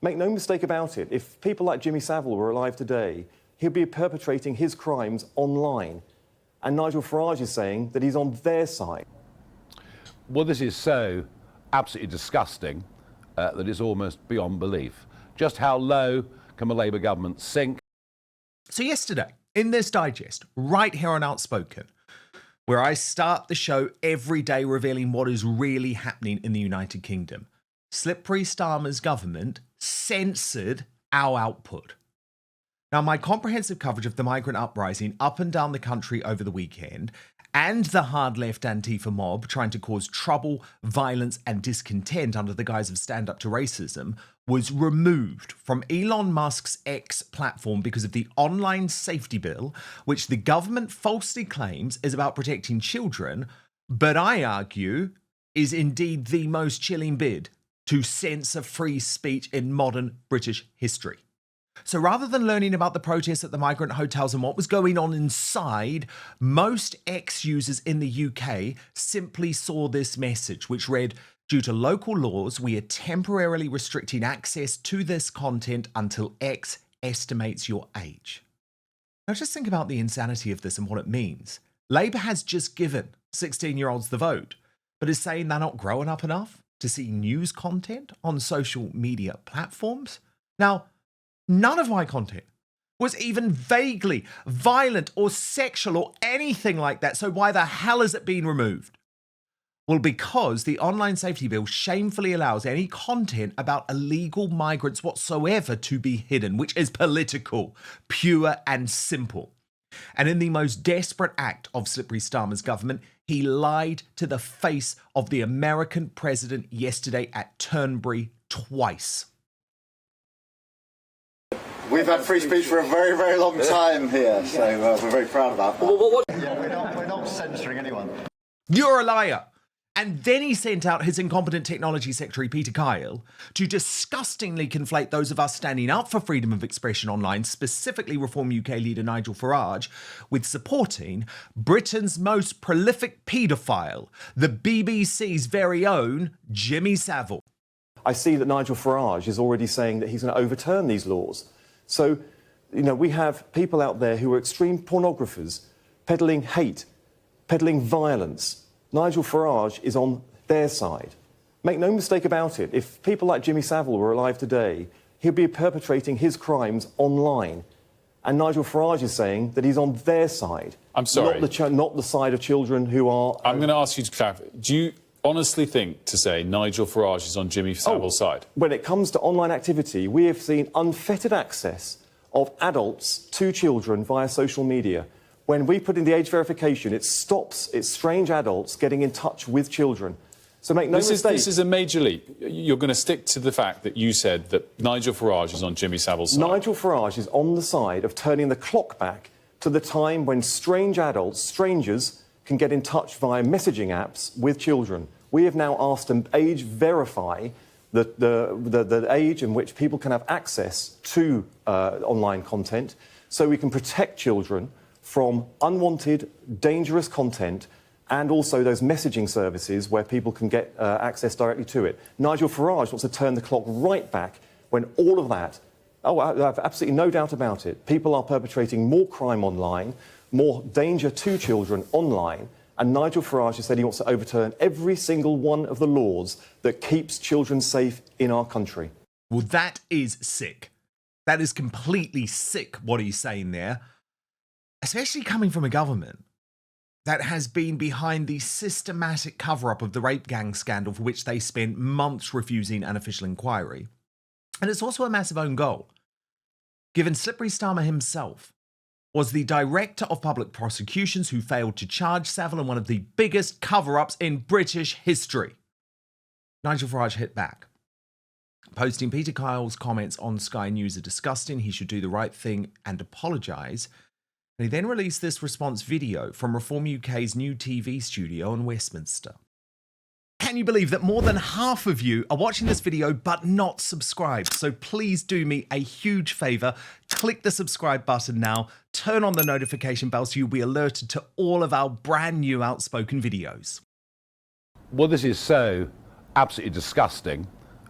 Make no mistake about it, if people like Jimmy Savile were alive today, he'll be perpetrating his crimes online. And Nigel Farage is saying that he's on their side. Well, this is so absolutely disgusting that it's almost beyond belief. Just how low can a Labour government sink? So yesterday, in this digest, right here on Outspoken, where I start the show every day revealing what is really happening in the United Kingdom, Slippery Starmer's government censored our output. Now, my comprehensive coverage of the migrant uprising up and down the country over the weekend and the hard left Antifa mob trying to cause trouble, violence and discontent under the guise of stand up to racism was removed from Elon Musk's X platform because of the online safety bill, which the government falsely claims is about protecting children, but I argue is indeed the most chilling bid to censor free speech in modern British history. So rather than learning about the protests at the migrant hotels and what was going on inside, most X users in the UK simply saw this message, which read, "Due to local laws, we are temporarily restricting access to this content until X estimates your age." Now just think about the insanity of this and what it means. Labour has just given 16-year-olds the vote, but is saying they're not growing up enough to see news content on social media platforms. Now, none of my content was even vaguely violent or sexual or anything like that, so why the hell is it being removed? Well, because the online safety bill shamefully allows any content about illegal migrants whatsoever to be hidden, which is political, pure and simple. And in the most desperate act of Slippery Starmer's government, he lied to the face of the American president yesterday at Turnberry twice. We've had free speech for a very, very long time here, so we're very proud about that. Yeah, we're not censoring anyone. You're a liar. And then he sent out his incompetent technology secretary, Peter Kyle, to disgustingly conflate those of us standing up for freedom of expression online, specifically Reform UK leader Nigel Farage, with supporting Britain's most prolific paedophile, the BBC's very own Jimmy Savile. I see that Nigel Farage is already saying that he's going to overturn these laws. So, we have people out there who are extreme pornographers, peddling hate, peddling violence. Nigel Farage is on their side. Make no mistake about it, if people like Jimmy Savile were alive today, he'll be perpetrating his crimes online. And Nigel Farage is saying that he's on their side. I'm sorry. Not the side of children who are... I'm going to ask you to clarify. Do you honestly think to say Nigel Farage is on Jimmy Savile's side? When it comes to online activity, we have seen unfettered access of adults to children via social media. When we put in the age verification, it stops strange adults getting in touch with children. So make no mistake. This is a major leap. You're going to stick to the fact that you said that Nigel Farage is on Jimmy Savile's side. Nigel Farage is on the side of turning the clock back to the time when strange adults, strangers, can get in touch via messaging apps with children. We have now asked to age verify the age in which people can have access to online content so we can protect children from unwanted, dangerous content and also those messaging services where people can get access directly to it. Nigel Farage wants to turn the clock right back when all of that, I have absolutely no doubt about it, people are perpetrating more crime online, more danger to children online, and Nigel Farage has said he wants to overturn every single one of the laws that keeps children safe in our country. Well, that is sick. That is completely sick what he's saying there. Especially coming from a government that has been behind the systematic cover-up of the rape gang scandal for which they spent months refusing an official inquiry. And it's also a massive own goal, given Slippery Starmer himself was the director of public prosecutions who failed to charge Savile in one of the biggest cover-ups in British history. Nigel Farage hit back, posting Peter Kyle's comments on Sky News are disgusting, he should do the right thing and apologise. And he then released this response video from Reform UK's new TV studio in Westminster. Can you believe that more than half of you are watching this video but not subscribed? So please do me a huge favour, click the subscribe button now, turn on the notification bell so you'll be alerted to all of our brand new Outspoken videos. Well, this is so absolutely disgusting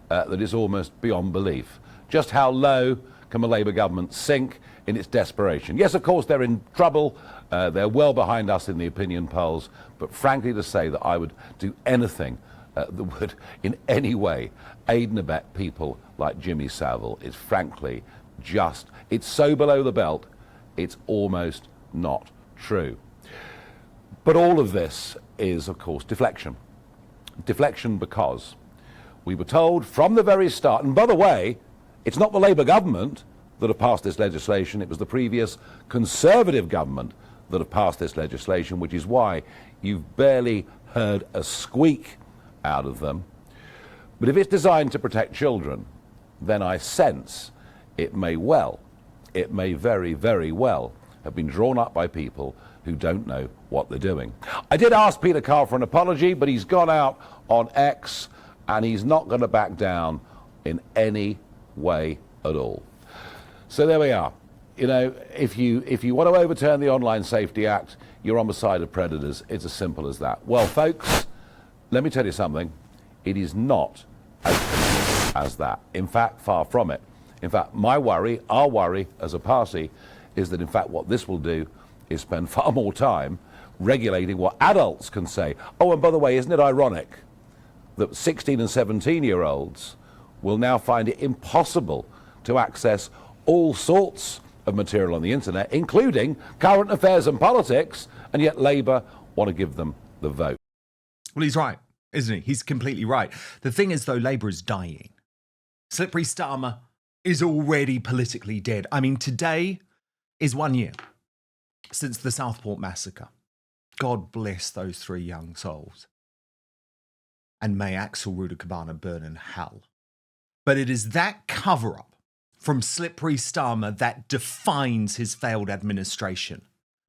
that it's almost beyond belief. just how low can a Labour government sink in its desperation. Yes, of course, they're in trouble. They're well behind us in the opinion polls. But frankly, to say that I would do anything that would in any way aid and abet people like Jimmy Savile is frankly just, it's so below the belt, it's almost not true. But all of this is, of course, deflection. Deflection because we were told from the very start, and by the way, it's not the Labour government that have passed this legislation, it was the previous Conservative government that have passed this legislation, which is why you've barely heard a squeak out of them. But if it's designed to protect children, then I sense it may very, very well have been drawn up by people who don't know what they're doing. I did ask Peter Carr for an apology, but he's gone out on X and he's not going to back down in any way at all. So there we are. You know, if you want to overturn the Online Safety Act, you're on the side of predators. It's as simple as that. Well, folks, let me tell you something. It is not as simple as that. In fact, far from it. In fact, my worry, our worry as a party, is that in fact what this will do is spend far more time regulating what adults can say. Oh, and by the way, isn't it ironic that 16 and 17-year-olds will now find it impossible to access all sorts of material on the internet, including current affairs and politics, and yet Labour want to give them the vote. Well, he's right, isn't he? He's completely right. The thing is, though, Labour is dying. Slippery Starmer is already politically dead. I mean, today is 1 year since the Southport massacre. God bless those 3 young souls. And may Axel Rudakabana burn in hell. But it is that cover-up from Slippery Starmer that defines his failed administration.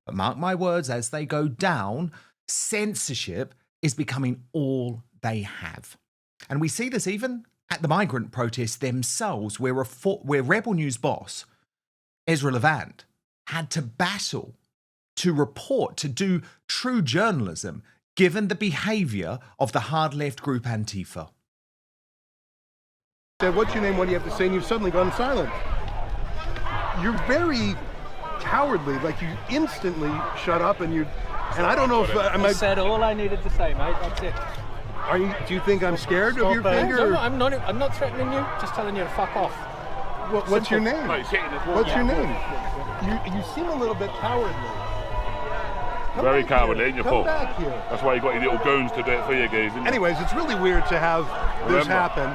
But mark my words, as they go down, censorship is becoming all they have. And we see this even at the migrant protests themselves, where Rebel News boss Ezra Levant had to battle to report, to do true journalism, given the behaviour of the hard-left group Antifa. Said, what's your name, what do you have to say, and you've suddenly gone silent. You're very cowardly, like you instantly shut up and I don't know if... I said all I needed to say, mate, that's it. Do you think I'm scared of your finger? No, I'm not threatening you, just telling you to fuck off. What's your name? What's your name? You seem a little bit cowardly. Very cowardly, ain't you, Paul? Come back here. That's why you got your little goons to do it for you guys, isn't it? Anyways, it's really weird to have this happen.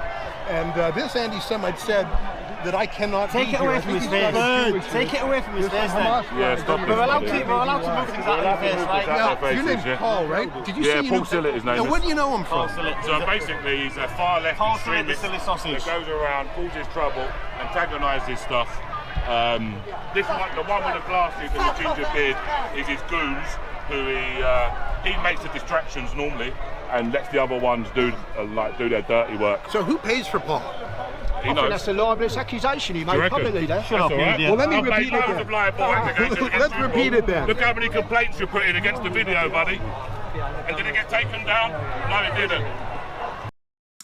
And this anti-Semite said that I cannot take it away from his face. Take it away from his face then. Yeah, stop it. We're allowed to book things out of his face, right? Now, your name's Paul, right? Did you yeah, see Paul Sillett, his name is. Now, where do you know him from? So basically, he's a far-left extremist that goes around, causes trouble, antagonises stuff. This one, the one with the glasses and the ginger beard, is his goons, who he makes the distractions normally and lets the other ones do their dirty work. So who pays for Paul? He knows. That's a libelous accusation he made publicly there. Shut up, right. Well, let me repeat it then. Let's repeat it then. Look how many complaints you put in against the video, buddy. And did it get taken down? No, it didn't.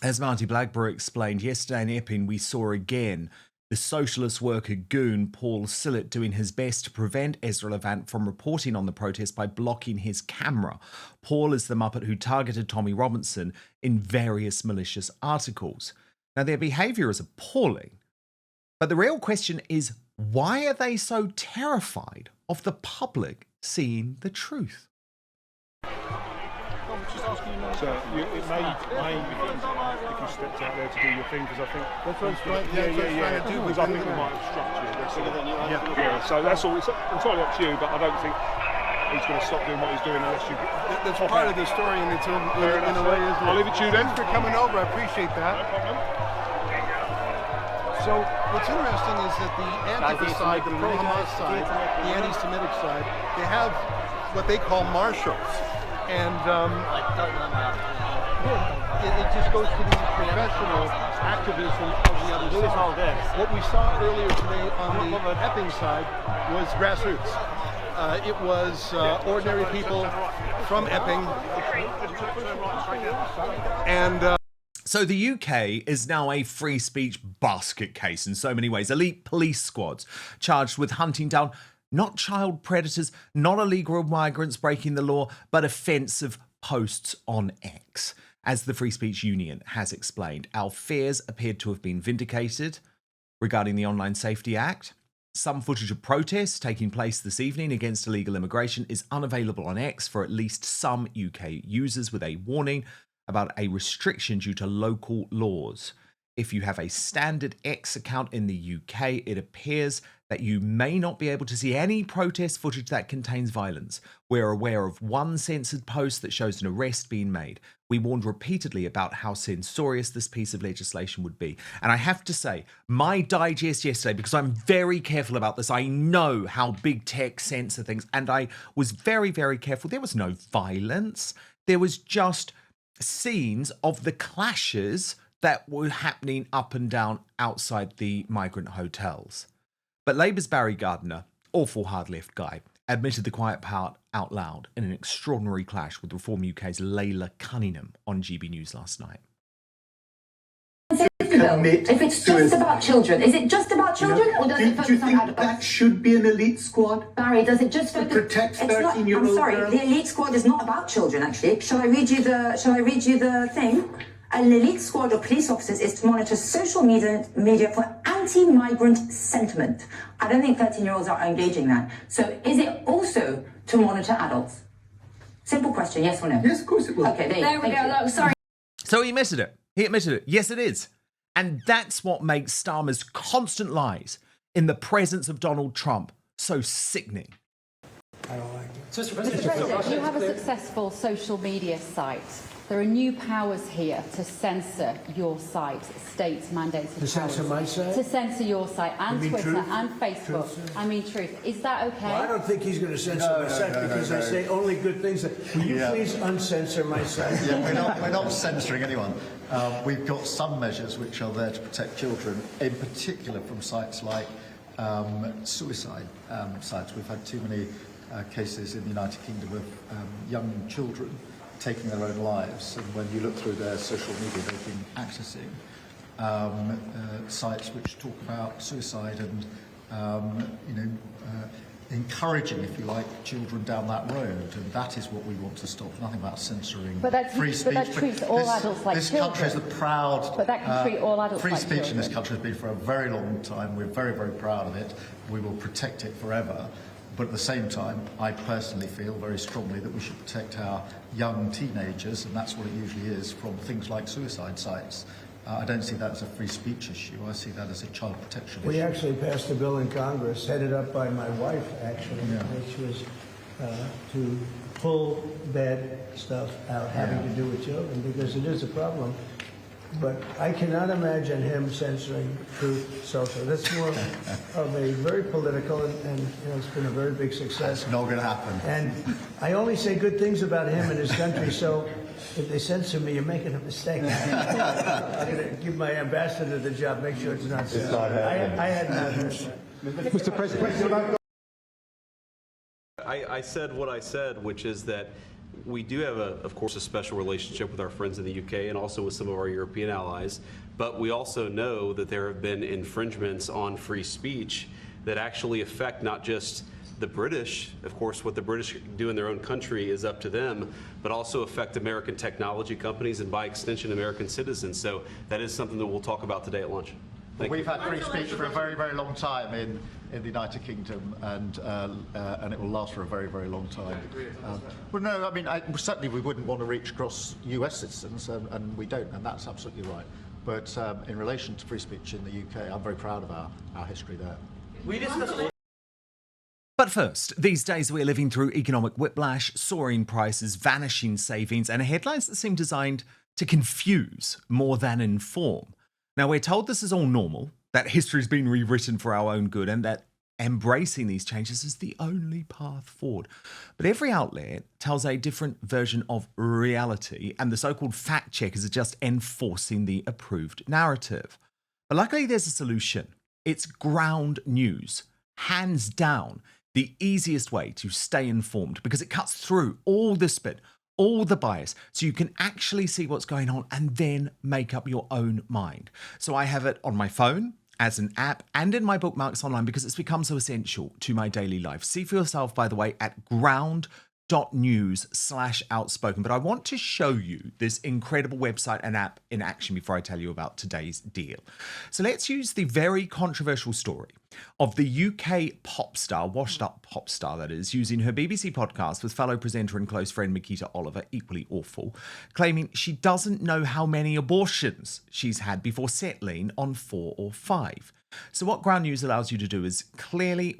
As Marty Blackburn explained, yesterday in Epping, we saw again the socialist worker goon Paul Sillett doing his best to prevent Ezra Levant from reporting on the protest by blocking his camera. Paul is the Muppet who targeted Tommy Robinson in various malicious articles. Now, their behaviour is appalling, but the real question is, why are they so terrified of the public seeing the truth? So it may if you stepped out there to do your thing, because I think that's what I'm trying to do. Because I think we might have struck you. Yeah. So that's all. It's entirely up to you, but I don't think he's going to stop doing what he's doing unless you. That's part of the story, and it's in a way. I'll leave it to you then. Thanks for coming over. I appreciate that. No problem. So what's interesting is that the Antifa side, the pro-Hamas side, the anti-Semitic side, they have what they call marshals. And it just goes to the professional activism of the other side. What we saw earlier today on the Epping side was grassroots. It was ordinary people from Epping. And So the UK is now a free speech basket case in so many ways. Elite police squads charged with hunting down not child predators, not illegal migrants breaking the law, but offensive posts on X. As the Free Speech Union has explained, our fears appeared to have been vindicated regarding the Online Safety Act. Some footage of protests taking place this evening against illegal immigration is unavailable on X for at least some UK users, with a warning about a restriction due to local laws. If you have a standard X account in the UK, it appears that you may not be able to see any protest footage that contains violence. We're aware of one censored post that shows an arrest being made. We warned repeatedly about how censorious this piece of legislation would be. And I have to say, my digest yesterday, because I'm very careful about this, I know how big tech censor things, and I was very, very careful. There was no violence. There was just scenes of the clashes that were happening up and down outside the migrant hotels. But Labour's Barry Gardiner, awful hard left guy, admitted the quiet part out loud in an extraordinary clash with Reform UK's Layla Cunningham on GB News last night. If it's just about children, is it just about children, or does it focus on adults? That should be an elite squad? Barry, does it just focus? Protect 13-year-old I'm sorry, girls? the elite squad is not about children. Actually, shall I read you the thing? An elite squad of police officers is to monitor social media for anti-migrant sentiment. I don't think 13-year-olds are engaging that. So, is it also to monitor adults? Simple question, yes or no? Yes, of course it will. Okay, there we go. Look, sorry. So he admitted it. He admitted it. Yes, it is. And that's what makes Starmer's constant lies in the presence of Donald Trump so sickening. I don't like it. Mr. President, you have a successful social media site. There are new powers here to censor your site, states mandates. To censor my site? To censor your site and Twitter Truth? and Facebook. Truth? I mean Truth. Is that okay? Well, I don't think he's going to censor my site because I say only good things. Will you please uncensor my site? Yeah, we're not censoring anyone. We've got some measures which are there to protect children, in particular from sites like suicide sites. We've had too many cases in the United Kingdom of young children taking their own lives, and when you look through their social media, they've been accessing sites which talk about suicide and encouraging, if you like, children down that road, and that is what we want to stop. Nothing about censoring free speech. But that treats all adults like this children. country is a proud. But that can treat all adults free like speech children. in this country has been for a very long time. We're very, very proud of it. We will protect it forever. But at the same time, I personally feel very strongly that we should protect our young teenagers, and that's what it usually is, from things like suicide sites. I don't see that as a free speech issue. I see that as a child protection issue. We actually passed a bill in Congress, headed up by my wife, actually, which was to pull bad stuff out having to do with children, because it is a problem. But I cannot imagine him censoring Truth Social. That's more of a very political, and it's been a very big success. That's not going to happen. And I only say good things about him and his country, so if they censor me, you're making a mistake. I'm going to give my ambassador the job, make sure it's not censored. I had not heard that. Mr. President, I said what I said, which is that we do have, of course, a special relationship with our friends in the UK and also with some of our European allies, but we also know that there have been infringements on free speech that actually affect not just the British. Of course, what the British do in their own country is up to them, but also affect American technology companies and, by extension, American citizens. So that is something that we'll talk about today at lunch. We've had free speech for a very, very long time in the United Kingdom, and it will last for a very, very long time. Well, no, I mean, certainly we wouldn't want to reach across US citizens, and we don't, and that's absolutely right. But in relation to free speech in the UK, I'm very proud of our history there. But first, these days we're living through economic whiplash, soaring prices, vanishing savings, and headlines that seem designed to confuse more than inform. Now, we're told this is all normal, that history's been rewritten for our own good, and that embracing these changes is the only path forward. But every outlet tells a different version of reality, and the so-called fact checkers are just enforcing the approved narrative. But luckily, there's a solution. It's ground news. Hands down, the easiest way to stay informed, because it cuts through all the spin, all the bias, so you can actually see what's going on and then make up your own mind. So I have it on my phone, as an app, and in my bookmarks online because it's become so essential to my daily life. See for yourself, by the way, at ground.news/outspoken. But I want to show you this incredible website and app in action before I tell you about today's deal. So let's use the very controversial story of the UK pop star, washed up pop star that is, using her BBC podcast with fellow presenter and close friend Mikita Oliver, equally awful, claiming she doesn't know how many abortions she's had before settling on 4 or 5. So what Ground News allows you to do is clearly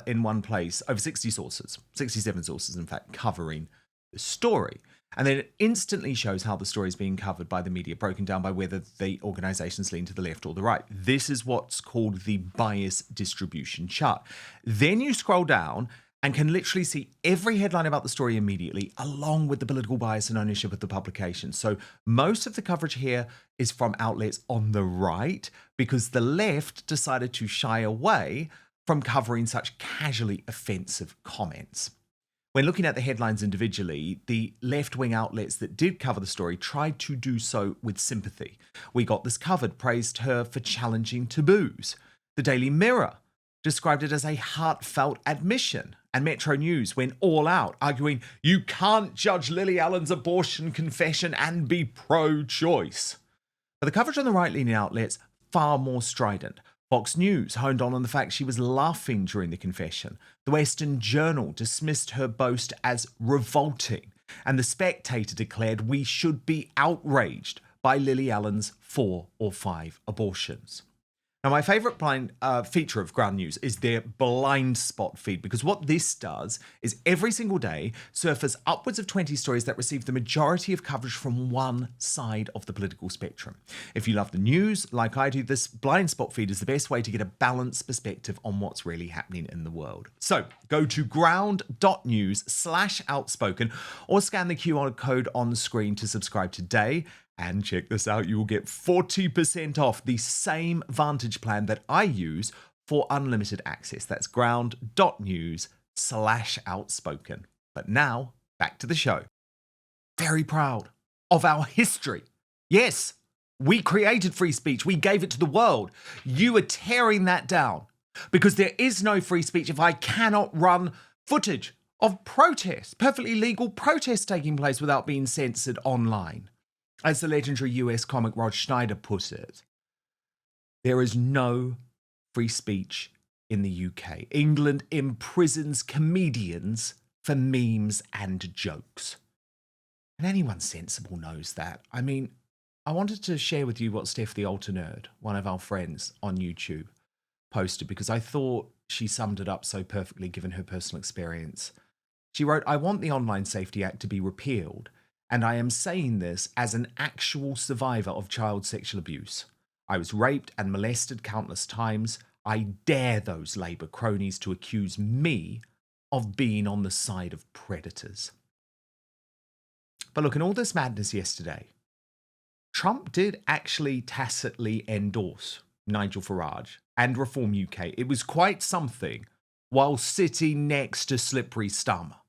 in one place over 60 sources, 67 sources in fact, covering the story. And then it instantly shows how the story is being covered by the media, broken down by whether the organisations lean to the left or the right. This is what's called the bias distribution chart. Then you scroll down and can literally see every headline about the story immediately, along with the political bias and ownership of the publication. So most of the coverage here is from outlets on the right, because the left decided to shy away from covering such casually offensive comments. When looking at the headlines individually, the left-wing outlets that did cover the story tried to do so with sympathy. We Got This Covered praised her for challenging taboos. The Daily Mirror described it as a heartfelt admission. And Metro News went all out, arguing you can't judge Lily Allen's abortion confession and be pro-choice. But the coverage on the right-leaning outlets, far more strident. Fox News honed on the fact she was laughing during the confession. The Western Journal dismissed her boast as revolting. And The Spectator declared we should be outraged by Lily Allen's 4 or 5 abortions. Now, my favourite feature of Ground News is their blind spot feed, because what this does is every single day surface upwards of 20 stories that receive the majority of coverage from one side of the political spectrum. If you love the news, like I do, this blind spot feed is the best way to get a balanced perspective on what's really happening in the world. So go to ground.news/outspoken or scan the QR code on the screen to subscribe today. And check this out, you will get 40% off the same Vantage plan that I use for unlimited access. That's ground.news/outspoken. But now, back to the show. Very proud of our history. Yes, we created free speech. We gave it to the world. You are tearing that down because there is no free speech if I cannot run footage of protests, perfectly legal protests taking place without being censored online. As the legendary US comic Rod Schneider put it, there is no free speech in the UK. England imprisons comedians for memes and jokes. And anyone sensible knows that. I mean, I wanted to share with you what Steph the Alter Nerd, one of our friends on YouTube, posted because I thought she summed it up so perfectly given her personal experience. She wrote, "I want the Online Safety Act to be repealed. And I am saying this as an actual survivor of child sexual abuse. I was raped and molested countless times. I dare those Labour cronies to accuse me of being on the side of predators." But look, in all this madness yesterday, Trump did actually tacitly endorse Nigel Farage and Reform UK. It was quite something while sitting next to Slippery Starmer.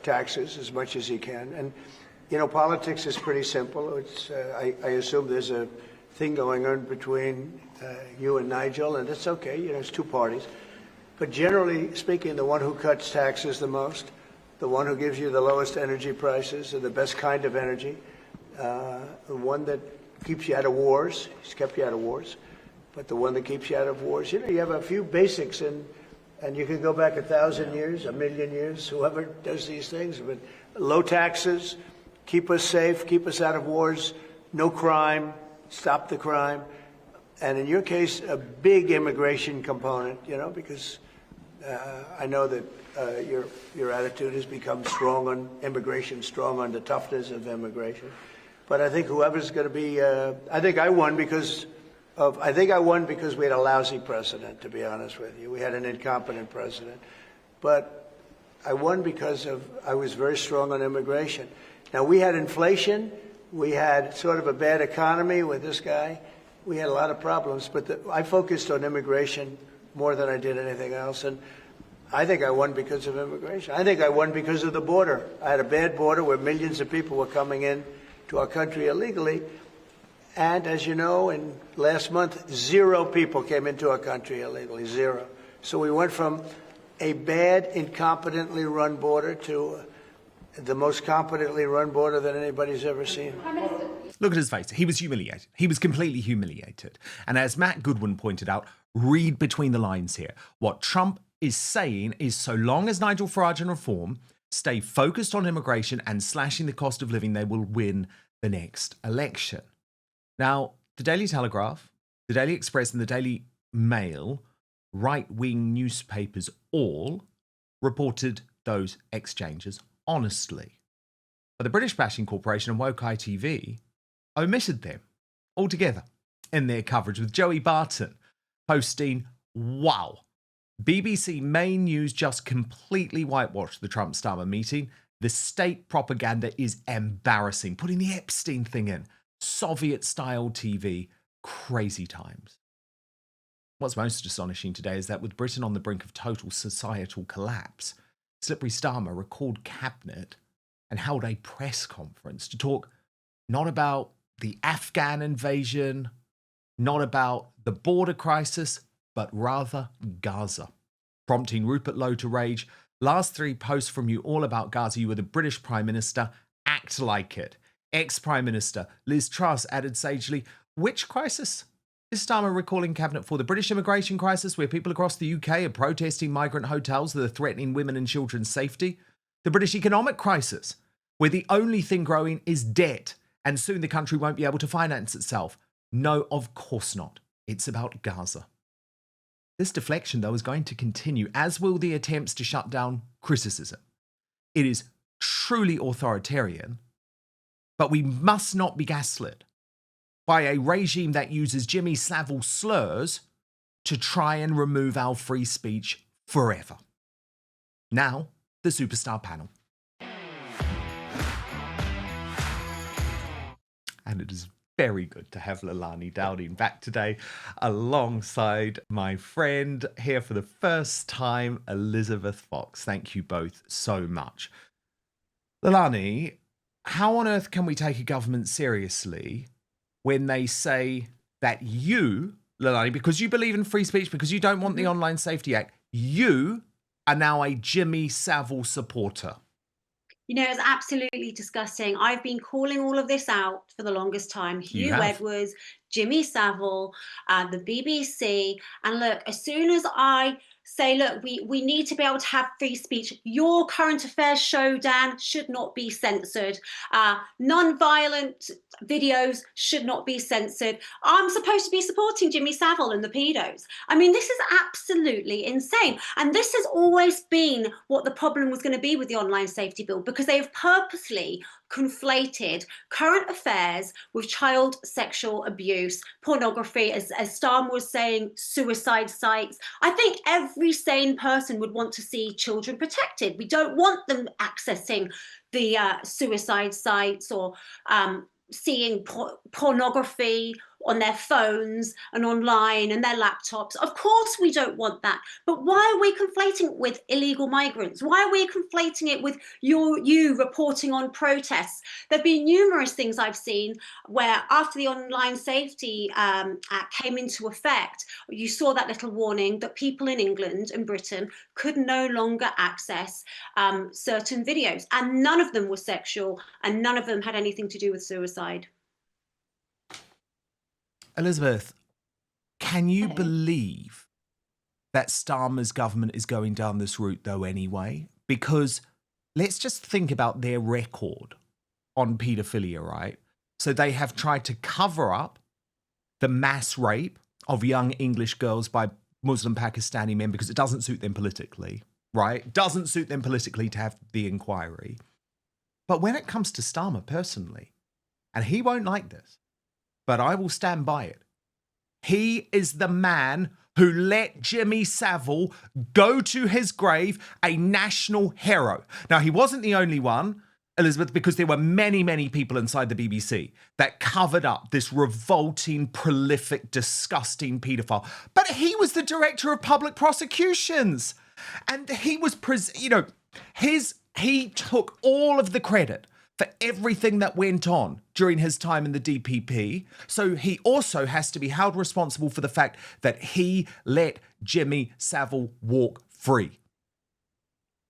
Taxes as much as he can. And, you know, politics is pretty simple. It's, I assume there's a thing going on between you and Nigel, and it's okay, you know, it's two parties. But generally speaking, the one who cuts taxes the most, the one who gives you the lowest energy prices and the best kind of energy, the one that keeps you out of wars, he's kept you out of wars, but the one that keeps you out of wars, you know, you have a few basics and you can go back 1,000 years, 1,000,000 years, whoever does these things. But low taxes, keep us safe, keep us out of wars, no crime, stop the crime. And in your case, a big immigration component, you know, because I know that your attitude has become strong on immigration, strong on the toughness of immigration. But I think whoever's going to be, I think I won because we had a lousy president, to be honest with you. We had an incompetent president. But I won because I was very strong on immigration. Now, we had inflation. We had sort of a bad economy with this guy. We had a lot of problems. But I focused on immigration more than I did anything else. And I think I won because of immigration. I think I won because of the border. I had a bad border where millions of people were coming in to our country illegally. And as you know, in last month, 0 people came into our country illegally, 0. So we went from a bad, incompetently run border to the most competently run border that anybody's ever seen. Look at his face. He was humiliated. He was completely humiliated. And as Matt Goodwin pointed out, read between the lines here. What Trump is saying is so long as Nigel Farage and Reform stay focused on immigration and slashing the cost of living, they will win the next election. Now, the Daily Telegraph, the Daily Express and the Daily Mail, right-wing newspapers all reported those exchanges honestly. But the British Bashing Corporation and Woke ITV omitted them altogether in their coverage, with Joey Barton posting, wow, BBC Main News just completely whitewashed the Trump-Starmer meeting. The state propaganda is embarrassing. Putting the Epstein thing in. Soviet-style TV. Crazy times. What's most astonishing today is that with Britain on the brink of total societal collapse, Slippery Starmer recalled cabinet and held a press conference to talk not about the Afghan invasion, not about the border crisis, but rather Gaza, prompting Rupert Lowe to rage. Last 3 posts from you all about Gaza. You were the British Prime Minister. Act like it. Ex-Prime Minister Liz Truss added sagely, which crisis is Starmer recalling cabinet for? The British immigration crisis, where people across the UK are protesting migrant hotels that are threatening women and children's safety? The British economic crisis, where the only thing growing is debt, and soon the country won't be able to finance itself? No, of course not. It's about Gaza. This deflection, though, is going to continue, as will the attempts to shut down criticism. It is truly authoritarian, but we must not be gaslit by a regime that uses Jimmy Savile slurs to try and remove our free speech forever. Now, the Superstar panel. And it is very good to have Leilani Dowding back today alongside my friend here for the first time, Elizabeth Fox. Thank you both so much. Leilani, how on earth can we take a government seriously when they say that you, Leilani, because you believe in free speech, because you don't want the Online Safety Act, you are now a Jimmy Savile supporter? You know, it's absolutely disgusting. I've been calling all of this out for the longest time. Hugh Edwards, Jimmy Savile, the BBC. And look, as soon as I say, look, we need to be able to have free speech. Your current affairs show, Dan, should not be censored. Non-violent videos should not be censored. I'm supposed to be supporting Jimmy Savile and the pedos. I mean, this is absolutely insane. And this has always been what the problem was going to be with the online safety bill, because they have purposely conflated current affairs with child sexual abuse, pornography, as Starmer was saying, suicide sites. I think every sane person would want to see children protected. We don't want them accessing the suicide sites or seeing pornography on their phones and online and their laptops. Of course we don't want that. But why are we conflating it with illegal migrants? Why are we conflating it with you reporting on protests? There have been numerous things I've seen where after the Online Safety Act came into effect, you saw that little warning that people in England and Britain could no longer access certain videos. And none of them were sexual and none of them had anything to do with suicide. Elizabeth, can you believe that Starmer's government is going down this route, though, anyway? Because let's just think about their record on paedophilia, right? So they have tried to cover up the mass rape of young English girls by Muslim Pakistani men because it doesn't suit them politically, right? It doesn't suit them politically to have the inquiry. But when it comes to Starmer personally, and he won't like this, but I will stand by it. He is the man who let Jimmy Savile go to his grave, a national hero. Now, he wasn't the only one, Elizabeth, because there were many, many people inside the BBC that covered up this revolting, prolific, disgusting paedophile. But he was the director of public prosecutions. And he was, he took all of the credit for everything that went on during his time in the DPP. So he also has to be held responsible for the fact that he let Jimmy Savile walk free.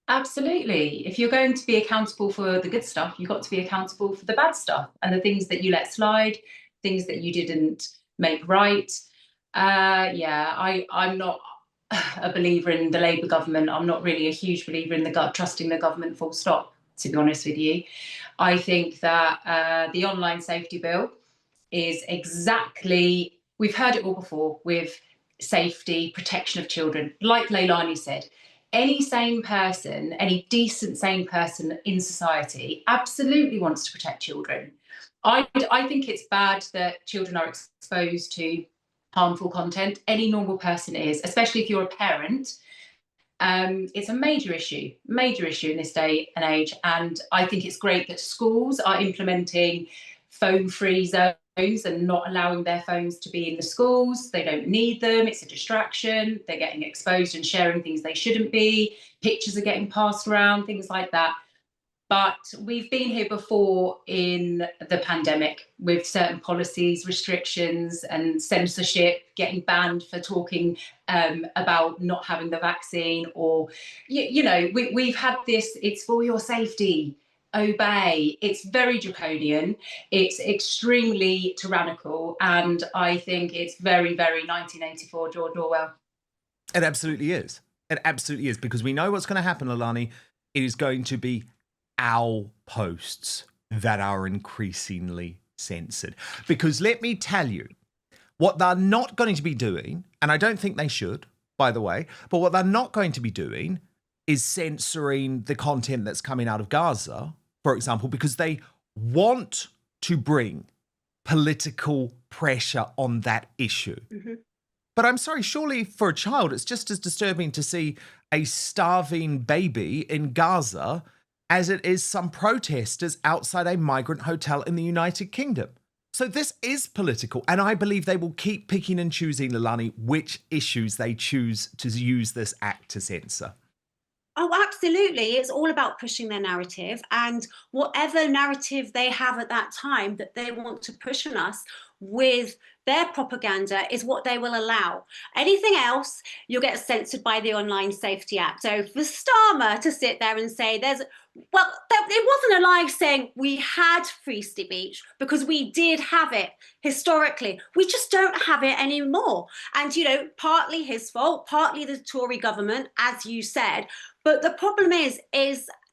Absolutely. If you're going to be accountable for the good stuff, you've got to be accountable for the bad stuff and the things that you let slide, things that you didn't make right. I'm not a believer in the Labour government. I'm not really a huge believer in trusting the government full stop, to be honest with you. I think that the online safety bill is exactly, we've heard it all before with safety, protection of children. Like Leilani said, any sane person, any decent sane person in society absolutely wants to protect children. I think it's bad that children are exposed to harmful content. Any normal person is, especially if you're a parent. It's a major issue in this day and age. And I think it's great that schools are implementing phone-free zones and not allowing their phones to be in the schools. They don't need them. It's a distraction. They're getting exposed and sharing things they shouldn't be. Pictures are getting passed around, things like that. But we've been here before in the pandemic with certain policies, restrictions and censorship, getting banned for talking about not having the vaccine, or, we've had this, it's for your safety, obey. It's very draconian. It's extremely tyrannical. And I think it's very, very 1984 George Orwell. It absolutely is. It absolutely is, because we know what's going to happen, Leilani. It is going to be our posts that are increasingly censored. Because let me tell you, what they're not going to be doing, and I don't think they should, by the way, but what they're not going to be doing is censoring the content that's coming out of Gaza, for example, because they want to bring political pressure on that issue. Mm-hmm. But I'm sorry, surely for a child, it's just as disturbing to see a starving baby in Gaza as it is some protesters outside a migrant hotel in the United Kingdom. So this is political, and I believe they will keep picking and choosing, Leilani, which issues they choose to use this act to censor. Oh, absolutely. It's all about pushing their narrative, and whatever narrative they have at that time that they want to push on us with their propaganda is what they will allow. Anything else, you'll get censored by the Online Safety Act. So for Starmer to sit there and say it wasn't a lie saying we had free speech, because we did have it historically. We just don't have it anymore. And, partly his fault, partly the Tory government, as you said. But the problem is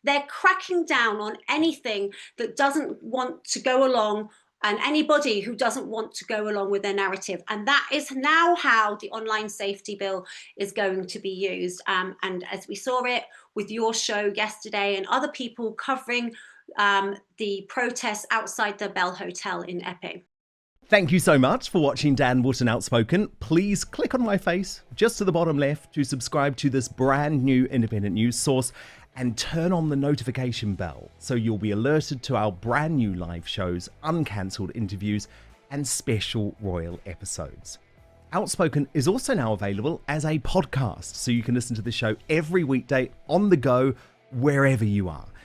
they're cracking down on anything that doesn't want to go along, and anybody who doesn't want to go along with their narrative. And that is now how the online safety bill is going to be used. And as we saw it with your show yesterday and other people covering the protests outside the Bell Hotel in Epping. Thank you so much for watching Dan Wootton Outspoken. Please click on my face just to the bottom left to subscribe to this brand new independent news source, and turn on the notification bell so you'll be alerted to our brand new live shows, uncancelled interviews, and special royal episodes. Outspoken is also now available as a podcast, so you can listen to the show every weekday on the go, wherever you are.